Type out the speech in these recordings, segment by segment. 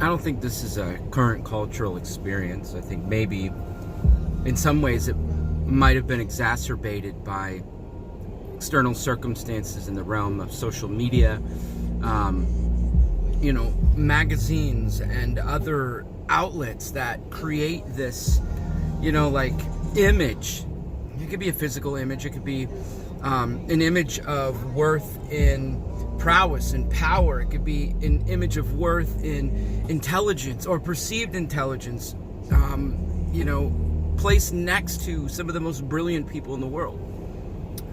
I don't think this is a current cultural experience. I think maybe in some ways it might have been exacerbated by external circumstances in the realm of social media, magazines and other outlets that create this, image. It could be a physical image. It could be an image of worth in prowess and power. It could be an image of worth in intelligence or perceived intelligence, placed next to some of the most brilliant people in the world.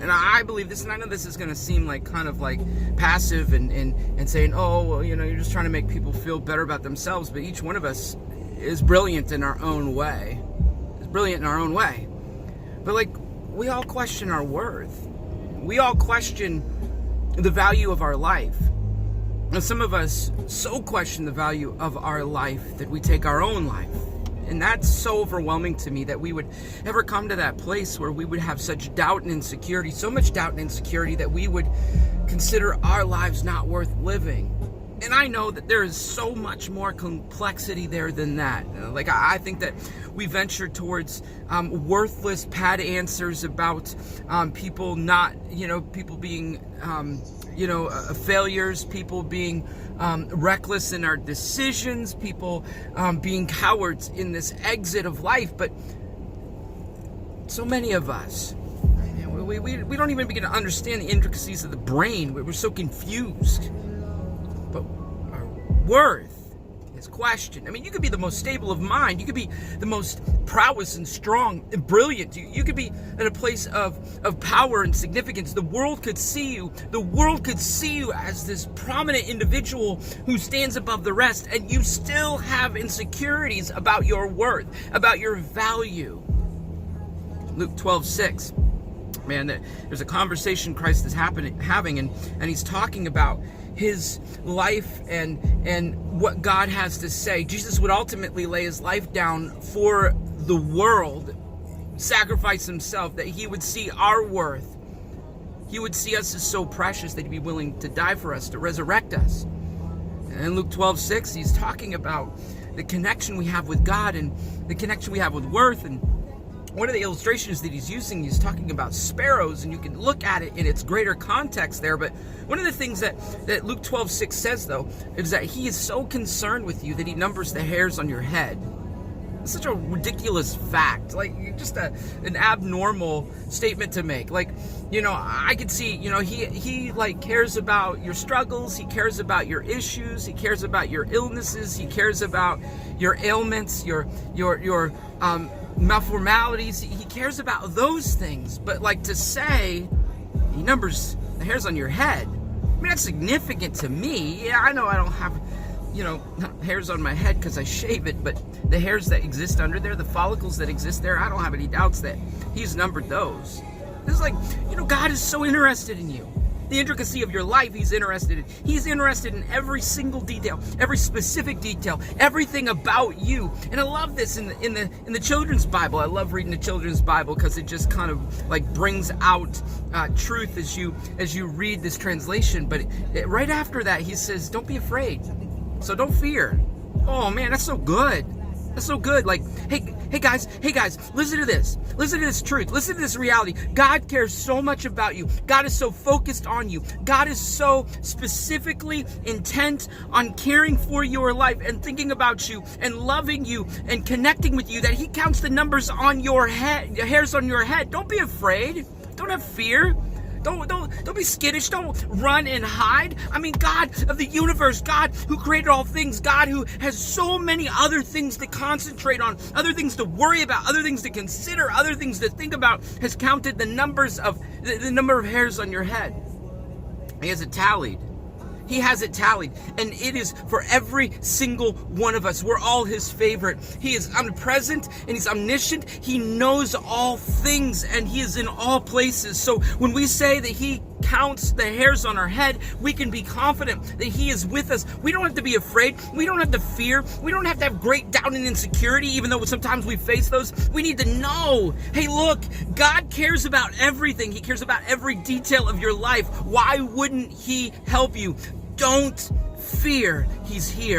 And I believe this, and I know this is going to seem like kind of like passive and saying, oh, well, you're just trying to make people feel better about themselves, but each one of us is brilliant in our own way. But we all question our worth. We all question the value of our life. And some of us so question the value of our life that we take our own life. And that's so overwhelming to me that we would ever come to that place where we would have such doubt and insecurity, so much doubt and insecurity that we would consider our lives not worth living. And I know that there is so much more complexity there than that. I think that we venture towards worthless, pad answers about people not, people being, failures, people being reckless in our decisions, people being cowards in this exit of life. But so many of us, we don't even begin to understand the intricacies of the brain. We're so confused. But our worth is questioned. You could be the most stable of mind. You could be the most prowess and strong and brilliant. You could be at a place of power and significance. The world could see you. The world could see you as this prominent individual who stands above the rest, and you still have insecurities about your worth, about your value. Luke 12:6. Man, there's a conversation Christ is having, and he's talking about his life and what God has to say. Jesus would ultimately lay his life down for the world, sacrifice himself, that he would see our worth. He would see us as so precious that he'd be willing to die for us, to resurrect us. And in Luke 12:6, he's talking about the connection we have with God and the connection we have with worth. And one of the illustrations that he's using, he's talking about sparrows, and you can look at it in its greater context there. But one of the things that Luke 12:6 says, though, is that he is so concerned with you that he numbers the hairs on your head. It's such a ridiculous fact, just an abnormal statement to make. I could see, he cares about your struggles, he cares about your issues, he cares about your illnesses, he cares about your ailments, your malformalities. He cares about those things. But to say he numbers the hairs on your head, that's significant to me. Yeah, I know I don't have hairs on my head because I shave it, but the hairs that exist under there, the follicles that exist there, I don't have any doubts that he's numbered those. This is God is so interested in you. The intricacy of your life, he's interested in. He's interested in every single detail, every specific detail, everything about you. And I love this in the children's Bible. I love reading the children's Bible because it just kind of brings out truth as you read this translation. But right after that, he says, "Don't be afraid, so don't fear." Oh man, that's so good. That's so good. Hey guys, listen to this. Listen to this truth. Listen to this reality. God cares so much about you. God is so focused on you. God is so specifically intent on caring for your life and thinking about you and loving you and connecting with you that he counts the numbers on your head, the hairs on your head. Don't be afraid. Don't have fear. Don't be skittish. Don't run and hide. God of the universe, God who created all things, God who has so many other things to concentrate on, other things to worry about, other things to consider, other things to think about, has counted the number of hairs on your head. He has it tallied. He has it tallied, and it is for every single one of us. We're all his favorite. He is omnipresent and he's omniscient. He knows all things and he is in all places. So when we say that he counts the hairs on our head, we can be confident that he is with us. We don't have to be afraid. We don't have to fear. We don't have to have great doubt and insecurity, even though sometimes we face those. We need to know, hey, look, God cares about everything. He cares about every detail of your life. Why wouldn't he help you? Don't fear. He's here.